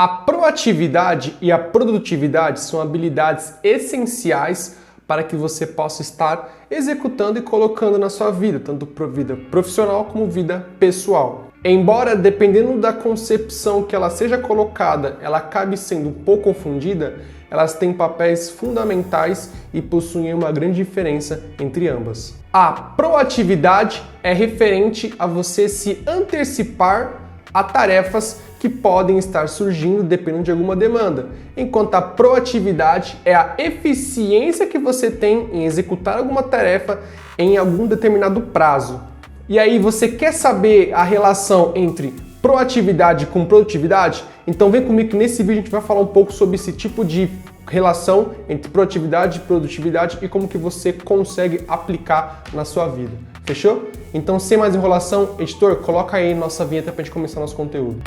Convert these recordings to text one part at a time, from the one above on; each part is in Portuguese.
A proatividade e a produtividade são habilidades essenciais para que você possa estar executando e colocando na sua vida, tanto para vida profissional como vida pessoal. Embora, dependendo da concepção que ela seja colocada, ela acabe sendo um pouco confundida, elas têm papéis fundamentais e possuem uma grande diferença entre ambas. A proatividade é referente a você se antecipar a tarefas que podem estar surgindo dependendo de alguma demanda, enquanto a proatividade é a eficiência que você tem em executar alguma tarefa em algum determinado prazo. E aí, você quer saber a relação entre proatividade com produtividade? Então vem comigo que nesse vídeo a gente vai falar um pouco sobre esse tipo de relação entre proatividade e produtividade e como que você consegue aplicar na sua vida. Fechou? Então, sem mais enrolação, editor, coloca aí nossa vinheta para a gente começar nosso conteúdo.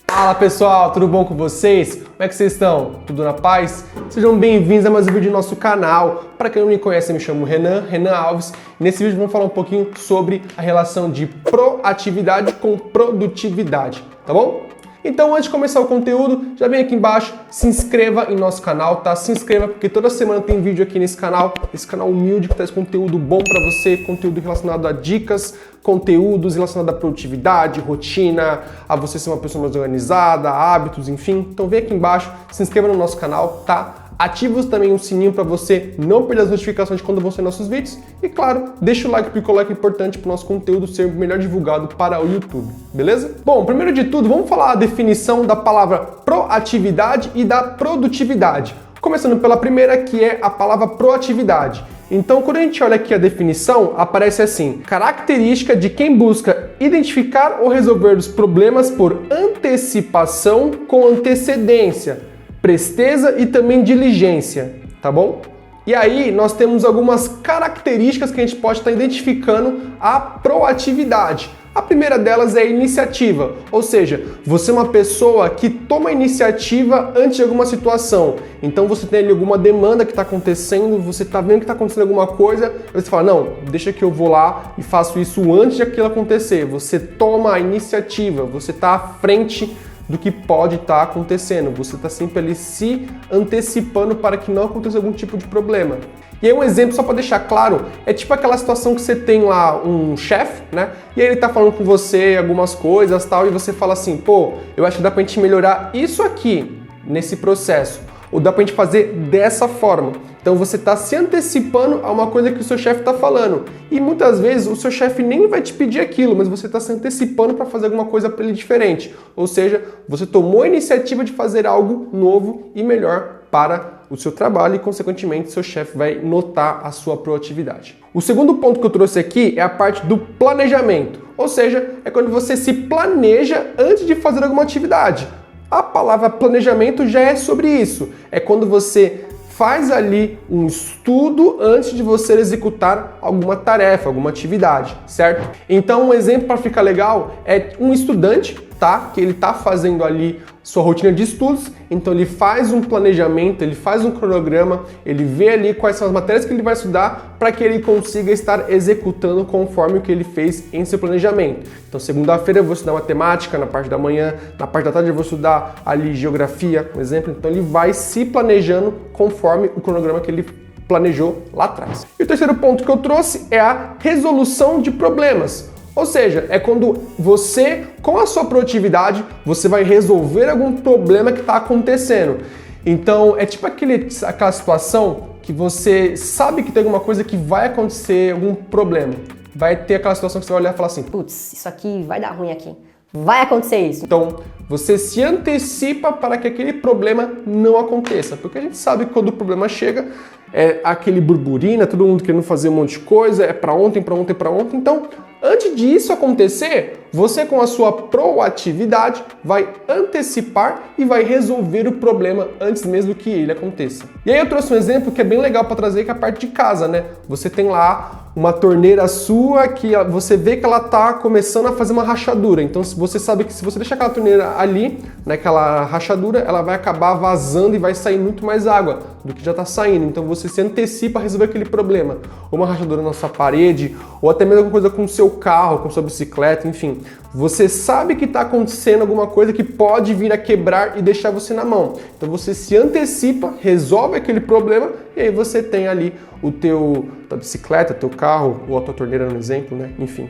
Fala pessoal, tudo bom com vocês? Como é que vocês estão? Tudo na paz? Sejam bem-vindos a mais um vídeo do nosso canal. Para quem não me conhece, eu me chamo Renan Alves. Nesse vídeo vamos falar um pouquinho sobre a relação de proatividade com produtividade, tá bom? Então, antes de começar o conteúdo, já vem aqui embaixo, se inscreva em nosso canal, tá? Se inscreva porque toda semana tem vídeo aqui nesse canal, esse canal humilde que traz conteúdo bom para você, conteúdo relacionado a dicas, conteúdos relacionados à produtividade, rotina, a você ser uma pessoa mais organizada, hábitos, enfim. Então vem aqui embaixo, se inscreva no nosso canal, tá? Ativa também o sininho para você não perder as notificações de quando vão sair nossos vídeos. E claro, deixa o like porque o like é importante para o nosso conteúdo ser melhor divulgado para o YouTube, beleza? Bom, primeiro de tudo, vamos falar a definição da palavra proatividade e da produtividade. Começando pela primeira, que é a palavra proatividade. Então, quando a gente olha aqui a definição, aparece assim: característica de quem busca identificar ou resolver os problemas por antecipação com antecedência, presteza e também diligência, tá bom? E aí nós temos algumas características que a gente pode estar identificando a proatividade. A primeira delas é a iniciativa, ou seja, você é uma pessoa que toma iniciativa antes de alguma situação. Então você tem ali alguma demanda que está acontecendo, você está vendo que está acontecendo alguma coisa, aí você fala, não, deixa que eu vou lá e faço isso antes de aquilo acontecer. Você toma a iniciativa, você está à frente do que pode estar acontecendo. Você está sempre ali se antecipando para que não aconteça algum tipo de problema. E aí um exemplo, só para deixar claro, é tipo aquela situação que você tem lá um chefe, né? E aí ele tá falando com você algumas coisas tal, e você fala assim, pô, eu acho que dá pra gente melhorar isso aqui nesse processo. Ou dá pra gente fazer dessa forma. Então você está se antecipando a uma coisa que o seu chefe está falando. E muitas vezes o seu chefe nem vai te pedir aquilo, mas você está se antecipando para fazer alguma coisa para ele diferente. Ou seja, você tomou a iniciativa de fazer algo novo e melhor para o seu trabalho e, consequentemente, seu chefe vai notar a sua proatividade. O segundo ponto que eu trouxe aqui é a parte do planejamento. Ou seja, é quando você se planeja antes de fazer alguma atividade. A palavra planejamento já é sobre isso. É quando você faz ali um estudo antes de você executar alguma tarefa, alguma atividade, certo? Então, um exemplo para ficar legal é um estudante, tá? Que ele está fazendo ali sua rotina de estudos, então ele faz um planejamento, ele faz um cronograma, ele vê ali quais são as matérias que ele vai estudar para que ele consiga estar executando conforme o que ele fez em seu planejamento. Então, segunda-feira eu vou estudar matemática, na parte da manhã, na parte da tarde eu vou estudar ali geografia, por exemplo. Então, ele vai se planejando conforme o cronograma que ele planejou lá atrás. E o terceiro ponto que eu trouxe é a resolução de problemas. Ou seja, é quando você, com a sua produtividade, você vai resolver algum problema que está acontecendo. Então, é tipo aquela situação que você sabe que tem alguma coisa que vai acontecer, algum problema. Vai ter aquela situação que você vai olhar e falar assim, putz, isso aqui vai dar ruim aqui. Vai acontecer isso. Então, você se antecipa para que aquele problema não aconteça. Porque a gente sabe que quando o problema chega, é aquele burburinho, todo mundo querendo fazer um monte de coisa, é para ontem, para ontem, para ontem. Então, antes disso acontecer, você com a sua proatividade vai antecipar e vai resolver o problema antes mesmo que ele aconteça. E aí eu trouxe um exemplo que é bem legal para trazer, que é a parte de casa, né? Você tem lá uma torneira sua que você vê que ela tá começando a fazer uma rachadura. Então você sabe que se você deixar aquela torneira ali, naquela rachadura, ela vai acabar vazando e vai sair muito mais água. do que já está saindo. Então você se antecipa a resolver aquele problema. Ou uma rachadura na sua parede, ou até mesmo alguma coisa com o seu carro, com sua bicicleta, enfim. Você sabe que está acontecendo alguma coisa que pode vir a quebrar e deixar você na mão. Então você se antecipa, resolve aquele problema e aí você tem ali tua bicicleta, teu carro, ou a tua torneira no exemplo, né? Enfim,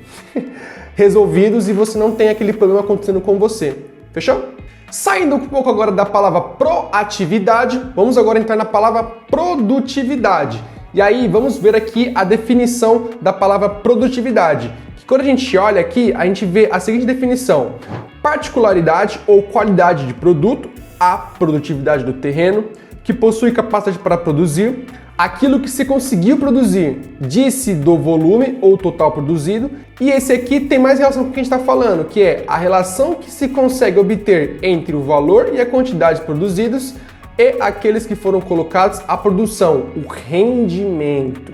resolvidos e você não tem aquele problema acontecendo com você. Fechou? Saindo um pouco agora da palavra proatividade, vamos agora entrar na palavra produtividade. E aí vamos ver aqui a definição da palavra produtividade. Que quando a gente olha aqui, a gente vê a seguinte definição: particularidade ou qualidade de produto, a produtividade do terreno, que possui capacidade para produzir, aquilo que se conseguiu produzir, disse do volume ou total produzido, e esse aqui tem mais relação com o que a gente está falando, que é a relação que se consegue obter entre o valor e a quantidade produzidos e aqueles que foram colocados à produção, o rendimento.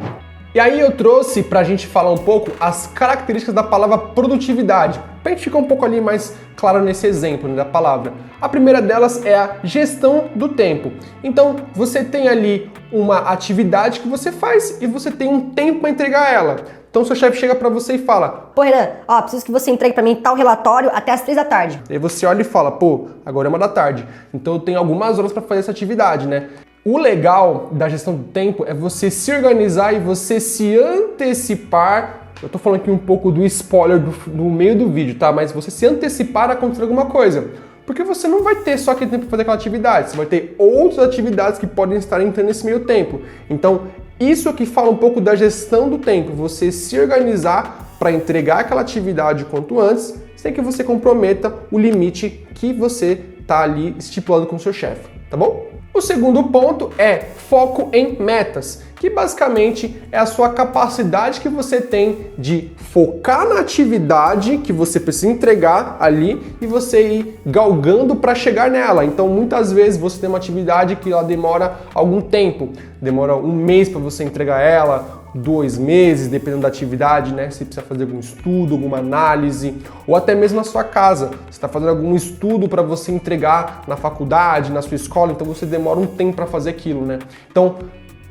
E aí eu trouxe para a gente falar um pouco as características da palavra produtividade, para a gente ficar um pouco ali mais claro nesse exemplo, né, da palavra. A primeira delas é a gestão do tempo. Então você tem ali uma atividade que você faz e você tem um tempo para entregar ela. Então seu chefe chega para você e fala: Pô, Renan, preciso que você entregue para mim tal relatório até as 3 da tarde. Aí você olha e fala: pô, agora é 1 da tarde. Então eu tenho algumas horas para fazer essa atividade, né? O legal da gestão do tempo é você se organizar e você se antecipar. Eu tô falando aqui um pouco do spoiler do meio do vídeo, tá? Mas você se antecipar a acontecer alguma coisa. Porque você não vai ter só aquele tempo para fazer aquela atividade, você vai ter outras atividades que podem estar entrando nesse meio tempo. Então, isso aqui fala um pouco da gestão do tempo, você se organizar para entregar aquela atividade quanto antes, sem que você comprometa o limite que você tá ali estipulado com o seu chefe, tá bom? O segundo ponto é foco em metas, que basicamente é a sua capacidade que você tem de focar na atividade que você precisa entregar ali e você ir galgando para chegar nela. Então, muitas vezes você tem uma atividade que ela demora algum tempo, demora 1 mês para você entregar ela, 2 meses, dependendo da atividade, né? Se precisa fazer algum estudo, alguma análise, ou até mesmo na sua casa. Você está fazendo algum estudo para você entregar na faculdade, na sua escola, então você demora um tempo para fazer aquilo, né? Então,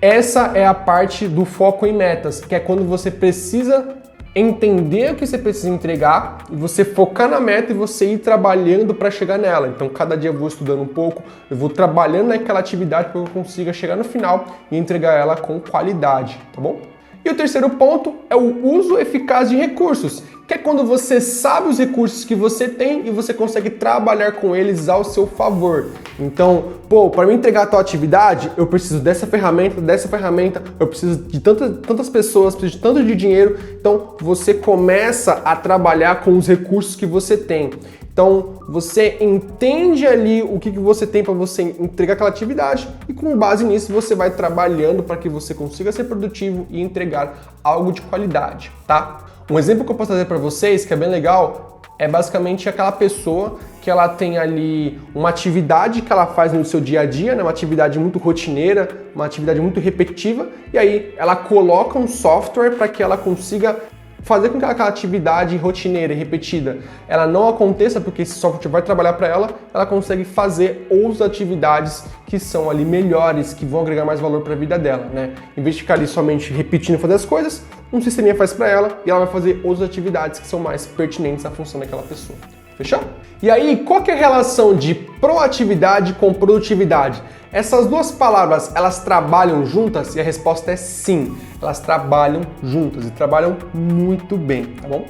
essa é a parte do foco em metas, que é quando você precisa entender o que você precisa entregar e você focar na meta e você ir trabalhando para chegar nela. Então, cada dia eu vou estudando um pouco, eu vou trabalhando naquela atividade para que eu consiga chegar no final e entregar ela com qualidade, tá bom? E o terceiro ponto é o uso eficaz de recursos, que é quando você sabe os recursos que você tem e você consegue trabalhar com eles ao seu favor. Então, para me entregar a tua atividade, eu preciso dessa ferramenta, eu preciso de tantas pessoas, preciso de tanto de dinheiro. Então, você começa a trabalhar com os recursos que você tem. Então, você entende ali o que você tem para você entregar aquela atividade e com base nisso você vai trabalhando para que você consiga ser produtivo e entregar algo de qualidade, tá? Um exemplo que eu posso trazer para vocês, que é bem legal, é basicamente aquela pessoa que ela tem ali uma atividade que ela faz no seu dia a dia, né? Uma atividade muito rotineira, uma atividade muito repetitiva, e aí ela coloca um software para que ela consiga fazer com que aquela atividade rotineira e repetida ela não aconteça, porque esse software vai trabalhar para ela consegue fazer outras atividades que são ali melhores, que vão agregar mais valor para a vida dela, né? Em vez de ficar ali somente repetindo fazer as coisas, um sisteminha faz para ela e ela vai fazer outras atividades que são mais pertinentes à função daquela pessoa. Fechou? E aí, qual que é a relação de proatividade com produtividade? Essas duas palavras, elas trabalham juntas? E a resposta é sim, elas trabalham juntas e trabalham muito bem, tá bom?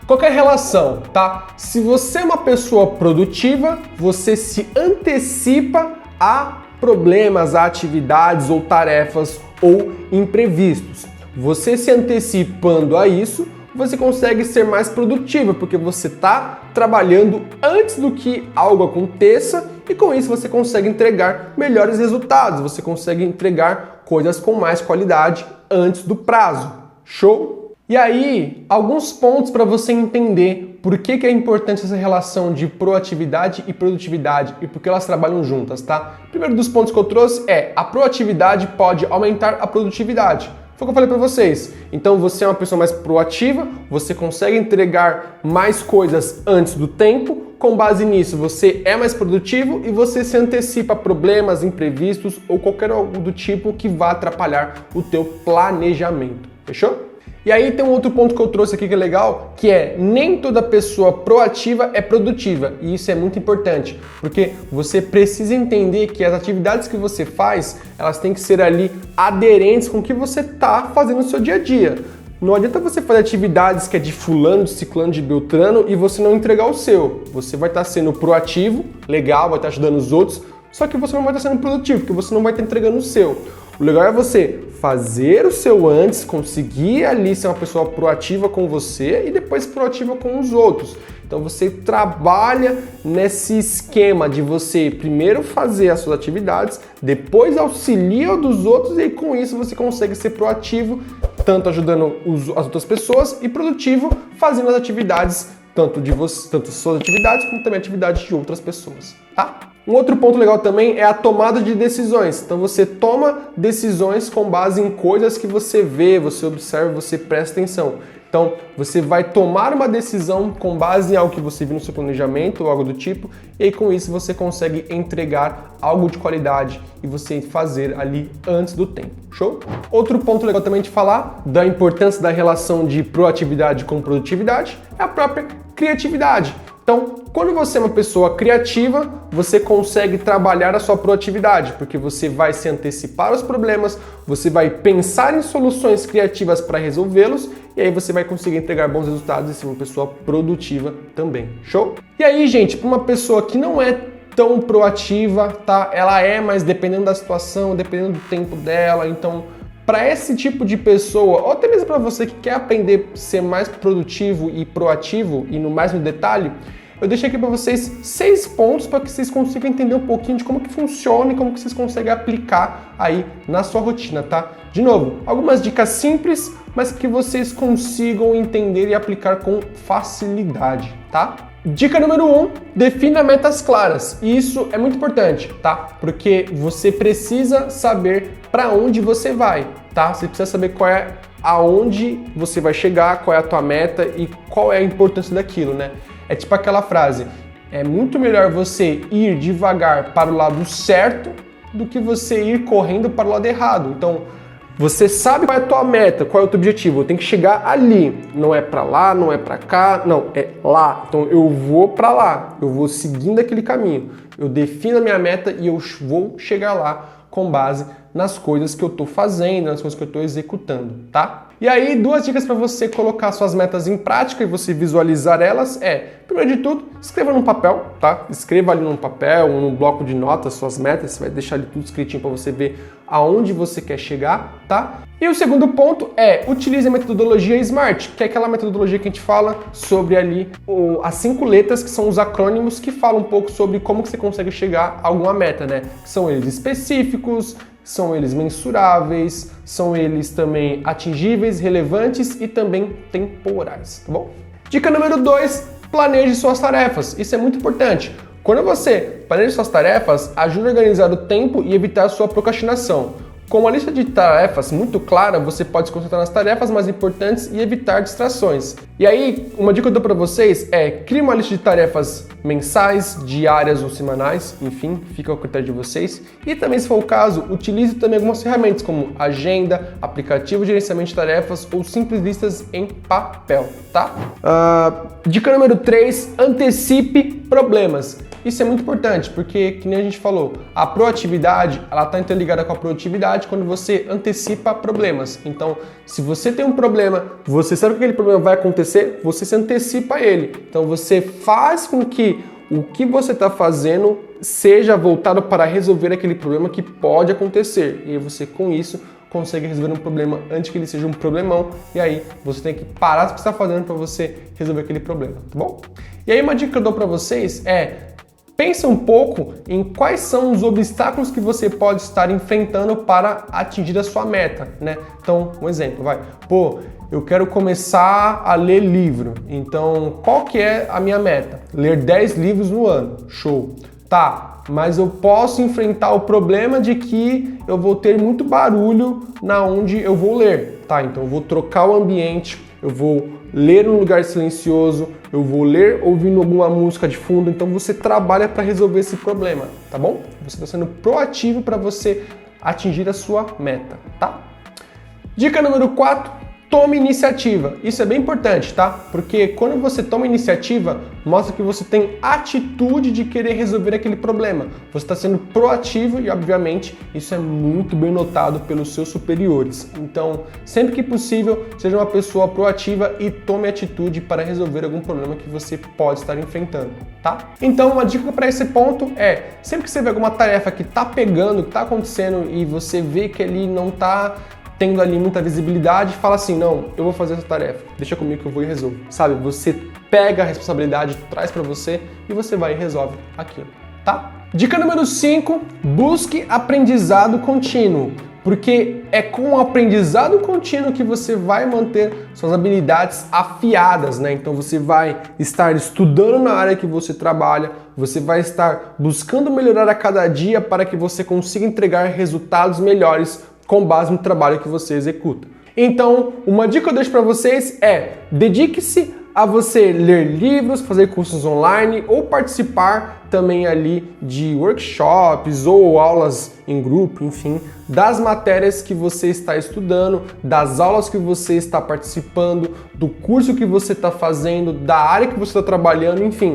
Qual que é a relação, tá? Se você é uma pessoa produtiva, você se antecipa a problemas, a atividades ou tarefas ou imprevistos. Você se antecipando a isso, você consegue ser mais produtivo, porque você está trabalhando antes do que algo aconteça e com isso você consegue entregar melhores resultados, você consegue entregar coisas com mais qualidade antes do prazo. Show? E aí, alguns pontos para você entender por que é importante essa relação de proatividade e produtividade e por que elas trabalham juntas, tá? Primeiro dos pontos que eu trouxe é a proatividade pode aumentar a produtividade. Foi o que eu falei para vocês. Então você é uma pessoa mais proativa, você consegue entregar mais coisas antes do tempo, com base nisso, você é mais produtivo e você se antecipa a problemas, imprevistos ou qualquer algo do tipo que vá atrapalhar o teu planejamento. Fechou? E aí tem um outro ponto que eu trouxe aqui que é legal, que é nem toda pessoa proativa é produtiva. E isso é muito importante, porque você precisa entender que as atividades que você faz, elas têm que ser ali aderentes com o que você está fazendo no seu dia a dia. Não adianta você fazer atividades que é de fulano, de ciclano, de beltrano e você não entregar o seu. Você vai estar sendo proativo, legal, vai estar ajudando os outros, só que você não vai estar sendo produtivo, porque você não vai estar entregando o seu. O legal é você fazer o seu antes, conseguir ali ser uma pessoa proativa com você e depois proativa com os outros. Então você trabalha nesse esquema de você primeiro fazer as suas atividades, depois auxilia o dos outros e aí, com isso você consegue ser proativo, tanto ajudando as outras pessoas e produtivo fazendo as atividades, tanto suas atividades como também atividades de outras pessoas, tá? Um outro ponto legal também é a tomada de decisões. Então você toma decisões com base em coisas que você vê, você observa, você presta atenção. Então você vai tomar uma decisão com base em algo que você viu no seu planejamento ou algo do tipo, e aí, com isso você consegue entregar algo de qualidade e você fazer ali antes do tempo. Show? Outro ponto legal também de falar da importância da relação de proatividade com produtividade é a própria criatividade. Então, quando você é uma pessoa criativa, você consegue trabalhar a sua proatividade, porque você vai se antecipar aos problemas, você vai pensar em soluções criativas para resolvê-los, e aí você vai conseguir entregar bons resultados e ser uma pessoa produtiva também. Show? E aí, gente, para uma pessoa que não é tão proativa, tá? Ela é, mas dependendo da situação, dependendo do tempo dela, então para esse tipo de pessoa, ou até mesmo para você que quer aprender a ser mais produtivo e proativo e no mais no detalhe, eu deixei aqui para vocês 6 pontos para que vocês consigam entender um pouquinho de como que funciona e como que vocês conseguem aplicar aí na sua rotina, tá? De novo, algumas dicas simples, mas que vocês consigam entender e aplicar com facilidade, tá? Dica número 1, defina metas claras. E isso é muito importante, tá? Porque você precisa saber para onde você vai, tá? Você precisa saber aonde você vai chegar, qual é a tua meta e qual é a importância daquilo, né? É tipo aquela frase, é muito melhor você ir devagar para o lado certo do que você ir correndo para o lado errado. Então, você sabe qual é a tua meta, qual é o teu objetivo, tem que chegar ali. Não é para lá, não é para cá, não, é lá. Então, eu vou para lá, eu vou seguindo aquele caminho. Eu defino a minha meta e eu vou chegar lá com base nas coisas que eu estou fazendo, nas coisas que eu estou executando, tá? E aí, 2 dicas para você colocar suas metas em prática e você visualizar elas primeiro de tudo, escreva num papel, tá? Escreva ali num papel ou num bloco de notas suas metas, você vai deixar ali tudo escritinho para você ver aonde você quer chegar, tá? E o segundo ponto utilize a metodologia SMART, que é aquela metodologia que a gente fala sobre ali as 5 letras, que são os acrônimos que falam um pouco sobre como que você consegue chegar a alguma meta, né? São eles específicos, são eles mensuráveis, são eles também atingíveis, relevantes e também temporais, tá bom? Dica número 2, planeje suas tarefas. Isso é muito importante. Quando você planeja suas tarefas, ajuda a organizar o tempo e evitar a sua procrastinação. Com uma lista de tarefas muito clara, você pode se concentrar nas tarefas mais importantes e evitar distrações. E aí, uma dica que eu dou para vocês crie uma lista de tarefas mensais, diárias ou semanais, enfim, fica ao critério de vocês. E também, se for o caso, utilize também algumas ferramentas como agenda, aplicativo de gerenciamento de tarefas ou simples listas em papel, tá? Dica número 3, antecipe problemas. Isso é muito importante, porque, que nem a gente falou, a proatividade, ela está interligada com a produtividade quando você antecipa problemas. Então, se você tem um problema, você sabe que aquele problema vai acontecer, você se antecipa a ele. Então, você faz com que o que você está fazendo seja voltado para resolver aquele problema que pode acontecer. E você, com isso, consegue resolver um problema antes que ele seja um problemão, e aí você tem que parar do que você está fazendo para você resolver aquele problema, tá bom? E aí, uma dica que eu dou para vocês pensa um pouco em quais são os obstáculos que você pode estar enfrentando para atingir a sua meta, né? Então, um exemplo, eu quero começar a ler livro. Então, qual que é a minha meta? Ler 10 livros no ano. Show. Tá, mas eu posso enfrentar o problema de que eu vou ter muito barulho na onde eu vou ler. Tá, então eu vou trocar o ambiente, eu vou ler num lugar silencioso, eu vou ler ouvindo alguma música de fundo. Então você trabalha para resolver esse problema, tá bom? Você está sendo proativo para você atingir a sua meta, tá? Dica número 4. Tome iniciativa. Isso é bem importante, tá? Porque quando você toma iniciativa, mostra que você tem atitude de querer resolver aquele problema. Você está sendo proativo e, obviamente, isso é muito bem notado pelos seus superiores. Então, sempre que possível, seja uma pessoa proativa e tome atitude para resolver algum problema que você pode estar enfrentando, tá? Então, uma dica para esse ponto é, sempre que você vê alguma tarefa que está pegando, que está acontecendo e você vê que ele não está tendo ali muita visibilidade, fala assim, não, eu vou fazer essa tarefa, deixa comigo que eu vou e resolvo. Sabe, você pega a responsabilidade, traz para você e você vai e resolve aquilo, tá? Dica número 5, busque aprendizado contínuo, porque é com o aprendizado contínuo que você vai manter suas habilidades afiadas, né? Então você vai estar estudando na área que você trabalha, você vai estar buscando melhorar a cada dia para que você consiga entregar resultados melhores com base no trabalho que você executa. Então, uma dica que eu deixo para vocês é: dedique-se a você ler livros, fazer cursos online ou participar também ali de workshops ou aulas em grupo, enfim, das matérias que você está estudando, das aulas que você está participando, do curso que você está fazendo, da área que você está trabalhando, enfim.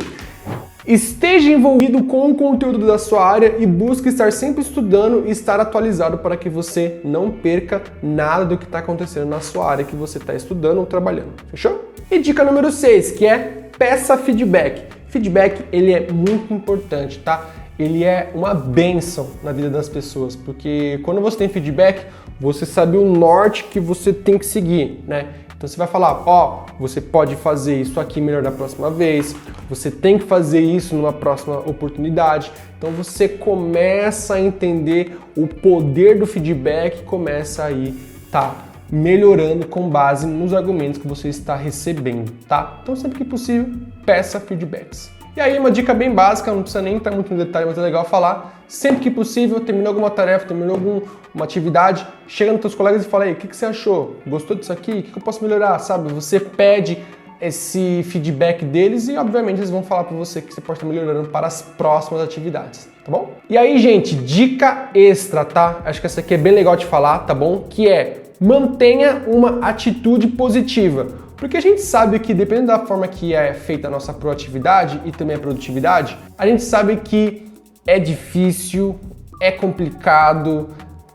Esteja envolvido com o conteúdo da sua área e busque estar sempre estudando e estar atualizado para que você não perca nada do que está acontecendo na sua área que você está estudando ou trabalhando. Fechou? E dica número 6, que é peça feedback. Feedback, ele é muito importante, tá? Ele é uma bênção na vida das pessoas, porque quando você tem feedback, você sabe o norte que você tem que seguir, né? Então você vai falar, ó, você pode fazer isso aqui melhor da próxima vez, você tem que fazer isso numa próxima oportunidade. Então você começa a entender o poder do feedback, começa aí, tá melhorando com base nos argumentos que você está recebendo, tá? Então sempre que possível, peça feedbacks. E aí uma dica bem básica, não precisa nem entrar muito no detalhe, mas é legal falar. Sempre que possível, terminou alguma tarefa, terminou alguma atividade, chega nos teus colegas e fala aí, o que você achou? Gostou disso aqui? O que eu posso melhorar? Sabe? Você pede esse feedback deles e, obviamente, eles vão falar para você que você pode estar melhorando para as próximas atividades, tá bom? E aí, gente, dica extra, tá? Acho que essa aqui é bem legal de falar, tá bom? Que é, mantenha uma atitude positiva. Porque a gente sabe que, dependendo da forma que é feita a nossa proatividade e também a produtividade, a gente sabe que é difícil, é complicado,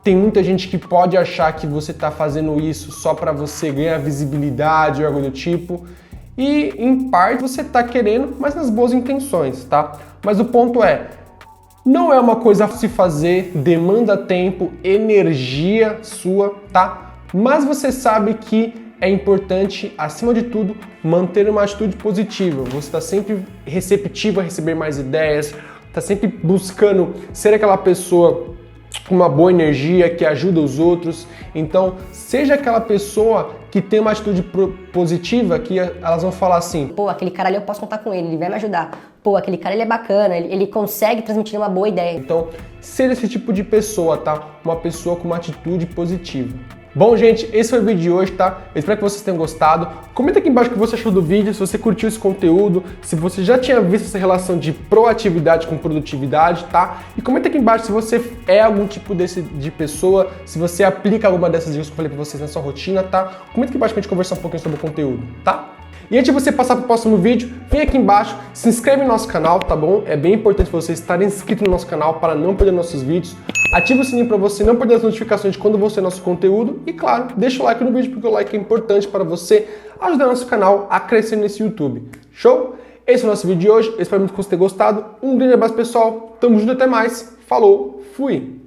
tem muita gente que pode achar que você está fazendo isso só para você ganhar visibilidade ou algo do tipo. E, em parte, você está querendo, mas nas boas intenções, tá? Mas o ponto é, não é uma coisa a se fazer, demanda tempo, energia sua, tá? Mas você sabe que é importante, acima de tudo, manter uma atitude positiva. Você está sempre receptivo a receber mais ideias, está sempre buscando ser aquela pessoa com uma boa energia, que ajuda os outros. Então, seja aquela pessoa que tem uma atitude positiva, que elas vão falar assim, pô, aquele cara ali eu posso contar com ele vai me ajudar. Pô, aquele cara ele é bacana, ele consegue transmitir uma boa ideia. Então, seja esse tipo de pessoa, tá? Uma pessoa com uma atitude positiva. Bom, gente, esse foi o vídeo de hoje, tá? Eu espero que vocês tenham gostado. Comenta aqui embaixo o que você achou do vídeo, se você curtiu esse conteúdo, se você já tinha visto essa relação de proatividade com produtividade, tá? E comenta aqui embaixo se você é algum tipo de pessoa, se você aplica alguma dessas dicas que eu falei pra vocês na sua rotina, tá? Comenta aqui embaixo pra gente conversar um pouquinho sobre o conteúdo, tá? E antes de você passar para o próximo vídeo, vem aqui embaixo, se inscreve no nosso canal, tá bom? É bem importante você estar inscrito no nosso canal para não perder nossos vídeos. Ativa o sininho para você não perder as notificações de quando você nosso conteúdo. E claro, deixa o like no vídeo porque o like é importante para você ajudar nosso canal a crescer nesse YouTube. Show? Esse é o nosso vídeo de hoje. Eu espero muito que você tenha gostado. Um grande abraço, pessoal. Tamo junto, até mais. Falou, fui!